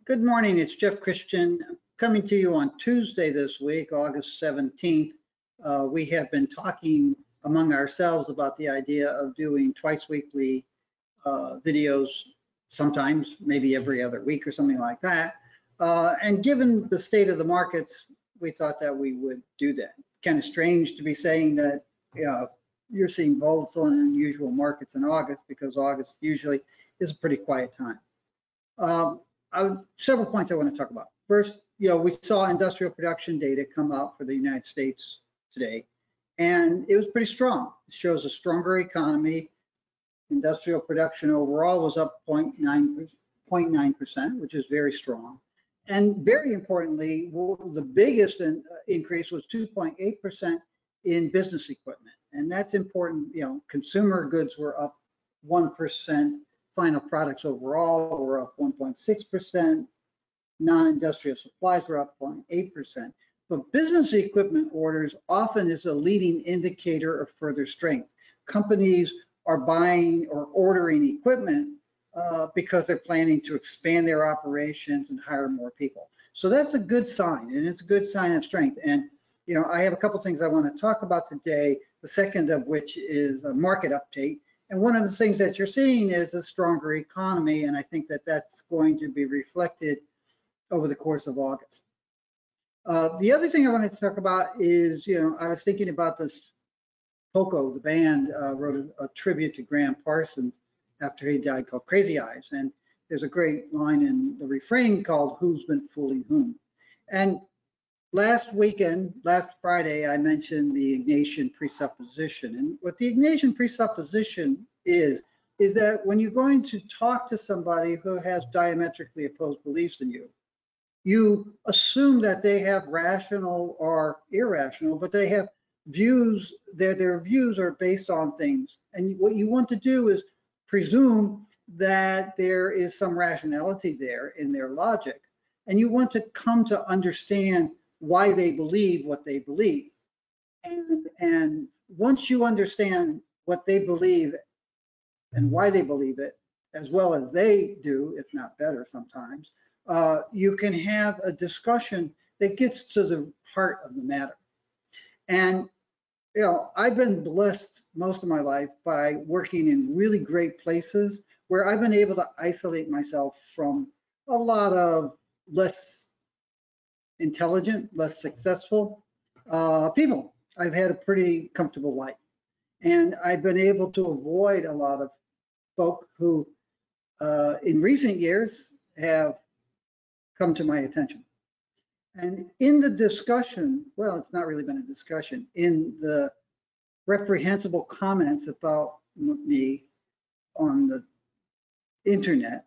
Good morning, it's Jeff Christian coming to you on Tuesday this week, August 17th. We have been talking among ourselves about the idea of doing twice weekly videos, sometimes maybe every other week or something like that. And given the state of the markets, we thought that we would do that. Kind of strange to be saying that you're seeing volatile and unusual markets in August, because August usually is a pretty quiet time. Several points I want to talk about. First, we saw industrial production data come out for the United States today, and it was pretty strong. It shows a stronger economy. Industrial production overall was up 0.9%, which is very strong. And very importantly, the biggest increase was 2.8% in business equipment. And that's important. Consumer goods were up 1%. Final products overall were up 1.6%. Non-industrial supplies were up 0.8%. But business equipment orders often is a leading indicator of further strength. Companies are buying or ordering equipment because they're planning to expand their operations and hire more people. So that's a good sign, and it's a good sign of strength. And I have a couple things I want to talk about today, the second of which is a market update. And one of the things that you're seeing is a stronger economy, and I think that that's going to be reflected over the course of August. The other thing I wanted to talk about is, I was thinking about this. Poco, the band, wrote a tribute to Graham Parsons after he died called Crazy Eyes. And there's a great line in the refrain called "Who's Been Fooling Whom?" And last Friday, I mentioned the Ignatian presupposition. And what the Ignatian presupposition is that when you're going to talk to somebody who has diametrically opposed beliefs than you, you assume that they have rational or irrational, but they have views, their views are based on things. And what you want to do is presume that there is some rationality there in their logic. And you want to come to understand why they believe what they believe. And once you understand what they believe and why they believe it, as well as they do, if not better sometimes, you can have a discussion that gets to the heart of the matter. And I've been blessed most of my life by working in really great places where I've been able to isolate myself from a lot of less intelligent, less successful people. I've had a pretty comfortable life, and I've been able to avoid a lot of folk who in recent years have come to my attention. And in the discussion, well, it's not really been a discussion, in the reprehensible comments about me on the internet,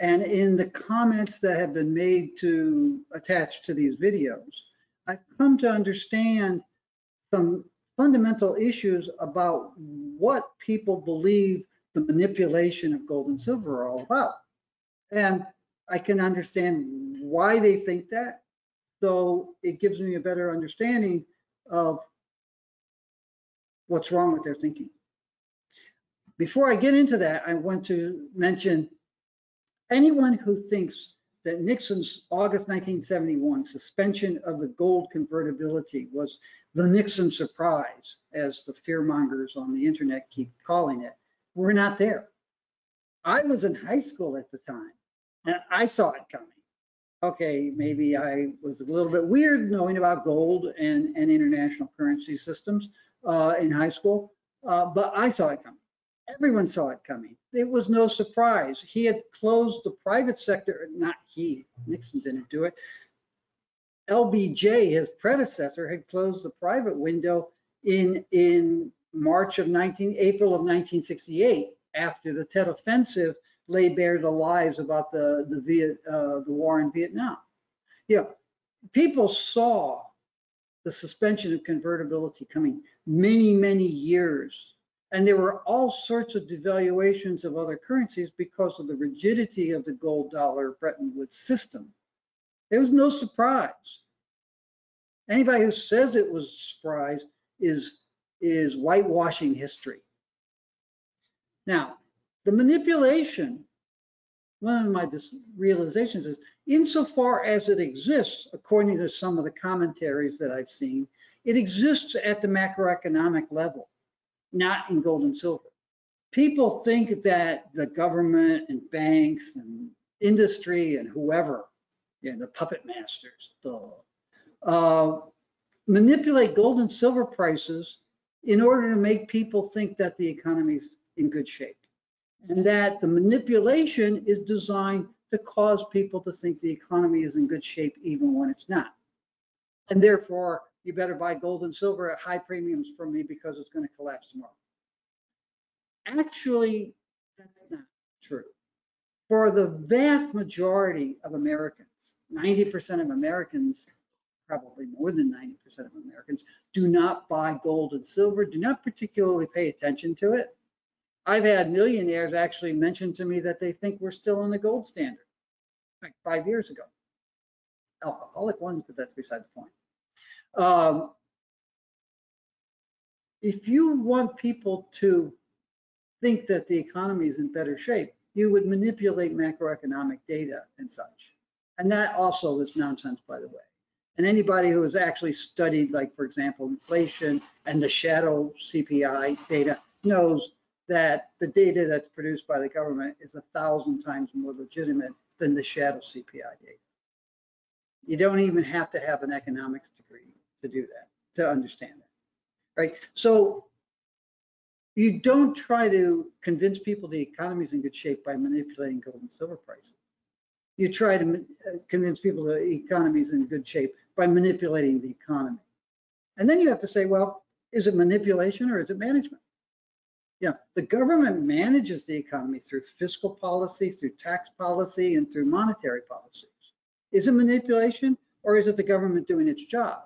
and in the comments that have been made to attach to these videos, I've come to understand some fundamental issues about what people believe the manipulation of gold and silver are all about. And I can understand why they think that. So it gives me a better understanding of what's wrong with their thinking. Before I get into that, I want to mention anyone who thinks that Nixon's August 1971 suspension of the gold convertibility was the Nixon surprise, as the fearmongers on the internet keep calling it. We're not there. I was in high school at the time, and I saw it coming. Okay, maybe I was a little bit weird knowing about gold and international currency systems in high school, but I saw it coming. Everyone saw it coming. It was no surprise. He had closed the private sector, not he, Nixon didn't do it. LBJ, his predecessor, had closed the private window in March of April of 1968, after the Tet Offensive lay bare the lies about the war in Vietnam. People saw the suspension of convertibility coming many, many years. And there were all sorts of devaluations of other currencies because of the rigidity of the gold dollar Bretton Woods system. There was no surprise. Anybody who says it was a surprise is whitewashing history. Now, the manipulation one of my realizations is, insofar as it exists, according to some of the commentaries that I've seen, it exists at the macroeconomic level, not in gold and silver. People think that the government and banks and industry and whoever, the puppet masters, manipulate gold and silver prices in order to make people think that the economy's in good shape. And that the manipulation is designed to cause people to think the economy is in good shape even when it's not. And therefore, you better buy gold and silver at high premiums from me because it's going to collapse tomorrow. Actually, that's not true. For the vast majority of Americans, 90% of Americans, probably more than 90% of Americans, do not buy gold and silver, do not particularly pay attention to it. I've had millionaires actually mention to me that they think we're still in the gold standard, like 5 years ago. Alcoholic ones, but that's beside the point. If you want people to think that the economy is in better shape, you would manipulate macroeconomic data and such. And that also is nonsense, by the way. And anybody who has actually studied, like, for example, inflation and the shadow CPI data knows that the data that's produced by the government is 1,000 times more legitimate than the shadow CPI data. You don't even have to have an economics degree to do that, to understand that, right? So you don't try to convince people the economy is in good shape by manipulating gold and silver prices. You try to convince people the economy is in good shape by manipulating the economy. And then you have to say, well, is it manipulation or is it management? Yeah, the government manages the economy through fiscal policy, through tax policy, and through monetary policies. Is it manipulation, or is it the government doing its job?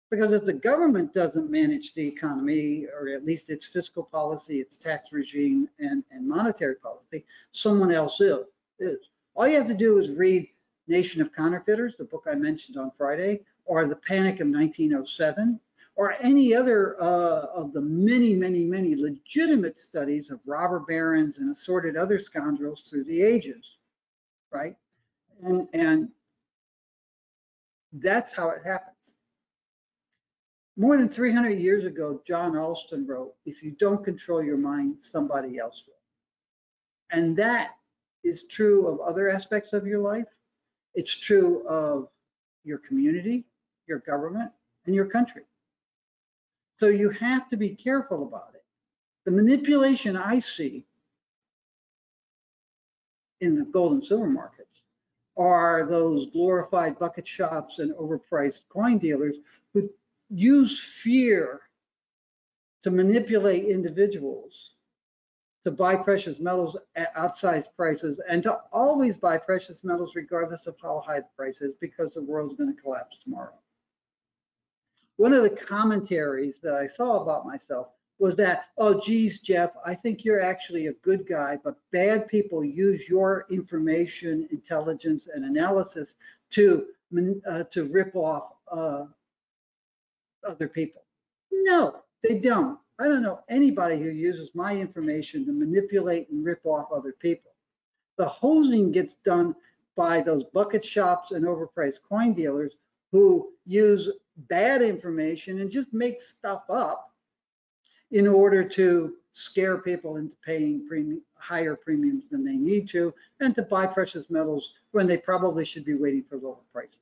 Because if the government doesn't manage the economy, or at least its fiscal policy, its tax regime, and monetary policy, someone else is. All you have to do is read Nation of Counterfeiters, the book I mentioned on Friday, or The Panic of 1907, or any other of the many, many, many legitimate studies of robber barons and assorted other scoundrels through the ages, right? And that's how it happens. More than 300 years ago, John Alston wrote, if you don't control your mind, somebody else will. And that is true of other aspects of your life. It's true of your community, your government, and your country. So you have to be careful about it. The manipulation I see in the gold and silver markets are those glorified bucket shops and overpriced coin dealers who use fear to manipulate individuals to buy precious metals at outsized prices and to always buy precious metals regardless of how high the price is, because the world's going to collapse tomorrow. One of the commentaries that I saw about myself was that, oh, geez, Jeff, I think you're actually a good guy, but bad people use your information, intelligence, and analysis to rip off other people. No, they don't. I don't know anybody who uses my information to manipulate and rip off other people. The hosing gets done by those bucket shops and overpriced coin dealers who use bad information and just make stuff up in order to scare people into paying higher premiums than they need to, and to buy precious metals when they probably should be waiting for lower prices.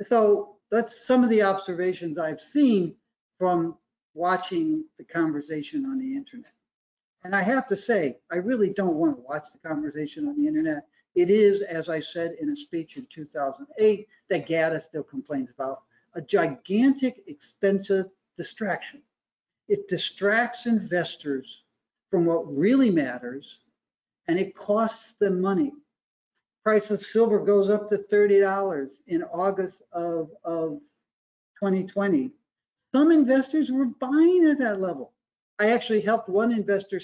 So that's some of the observations I've seen from watching the conversation on the internet. And I have to say, I really don't want to watch the conversation on the internet. It is, as I said in a speech in 2008 that Gaddis still complains about, a gigantic, expensive distraction. It distracts investors from what really matters, and it costs them money. Price of silver goes up to $30 in August of 2020. Some investors were buying at that level. I actually helped one investor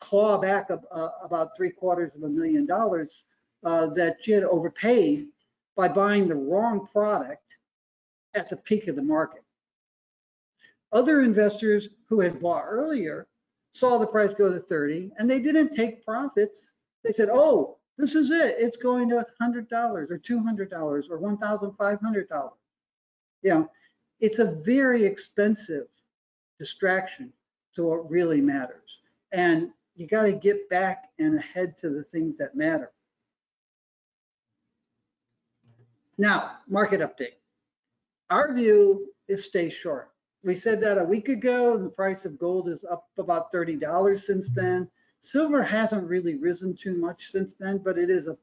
claw back about $750,000 that she had overpaid by buying the wrong product at the peak of the market. Other investors who had bought earlier saw the price go to 30 and they didn't take profits. They said, oh, this is it. It's going to $100 or $200 or $1,500. You know, it's a very expensive distraction to what really matters. And you got to get back and ahead to the things that matter. Now, market update. Our view is stay short. We said that a week ago, and the price of gold is up about $30 since then. Silver hasn't really risen too much since then, but it is a.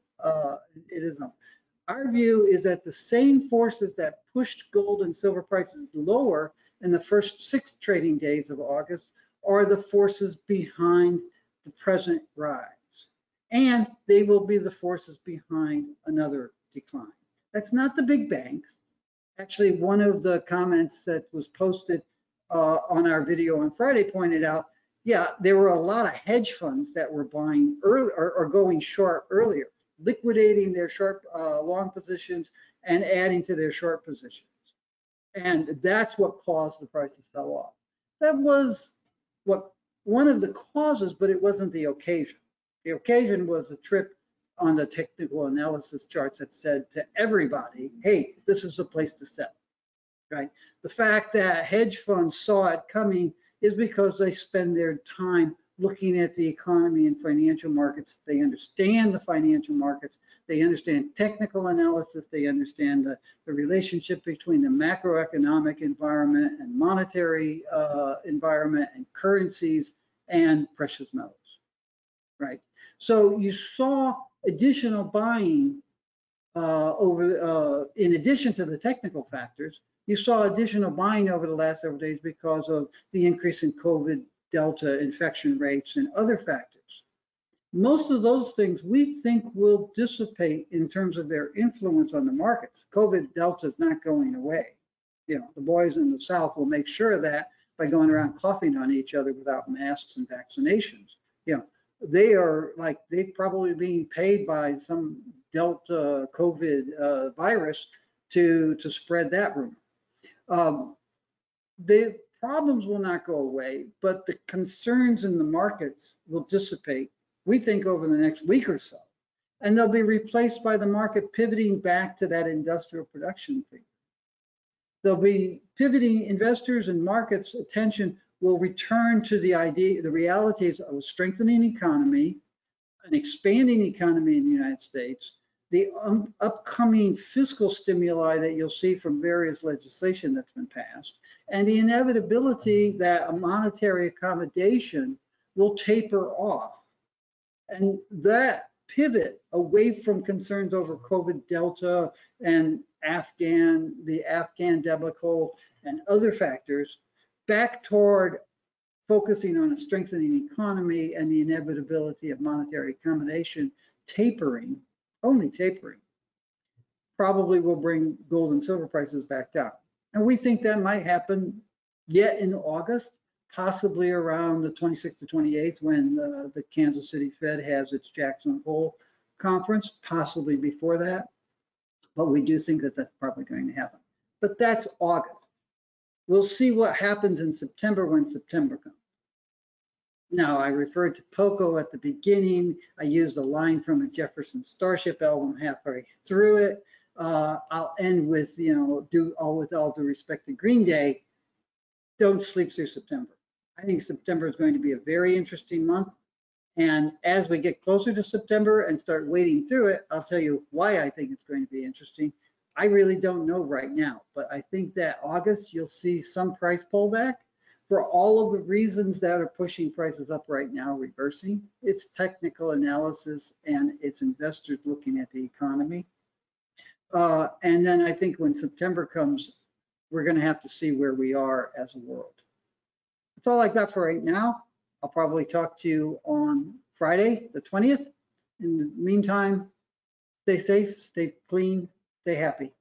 Our view is that the same forces that pushed gold and silver prices lower in the first 6 trading days of August are the forces behind the present rise, and they will be the forces behind another decline. That's not the big banks. Actually, one of the comments that was posted on our video on Friday pointed out, yeah, there were a lot of hedge funds that were buying early or going short earlier, liquidating their short long positions and adding to their short positions. And that's what caused the price to sell off. That was what one of the causes, but it wasn't the occasion. The occasion was a trip on the technical analysis charts that said to everybody, hey, this is a place to sell, right? The fact that hedge funds saw it coming is because they spend their time looking at the economy and financial markets. They understand the financial markets. They understand technical analysis. They understand the relationship between the macroeconomic environment and monetary environment and currencies and precious metals, right? So you saw additional buying in addition to the technical factors, you saw additional buying over the last several days because of the increase in COVID Delta infection rates and other factors. Most of those things we think will dissipate in terms of their influence on the markets. COVID Delta is not going away. You know, the boys in the South will make sure of that by going around coughing on each other without masks and vaccinations. You know, they're probably being paid by some Delta COVID virus to spread that rumor. The problems will not go away, but the concerns in the markets will dissipate, we think, over the next week or so. And they'll be replaced by the market pivoting back to that industrial production figure. They'll be pivoting, investors and markets' attention will return to the realities of a strengthening economy, an expanding economy in the United States, the upcoming fiscal stimuli that you'll see from various legislation that's been passed, and the inevitability that a monetary accommodation will taper off. And that pivot away from concerns over COVID Delta and the Afghan debacle and other factors back toward focusing on a strengthening economy and the inevitability of monetary accommodation tapering, only tapering, probably will bring gold and silver prices back down. And we think that might happen yet in August, possibly around the 26th to 28th when the Kansas City Fed has its Jackson Hole conference, possibly before that. But we do think that that's probably going to happen. But that's August. We'll see what happens in September when September comes. Now, I referred to POCO at the beginning. I used a line from a Jefferson Starship album halfway through it. I'll end with, with all due respect to Green Day, don't sleep through September. I think September is going to be a very interesting month. And as we get closer to September and start wading through it, I'll tell you why I think it's going to be interesting. I really don't know right now, but I think that August, you'll see some price pullback for all of the reasons that are pushing prices up right now, reversing. It's technical analysis and it's investors looking at the economy. And then I think when September comes, we're going to have to see where we are as a world. That's all I got for right now. I'll probably talk to you on Friday, the 20th. In the meantime, stay safe, stay clean, stay happy.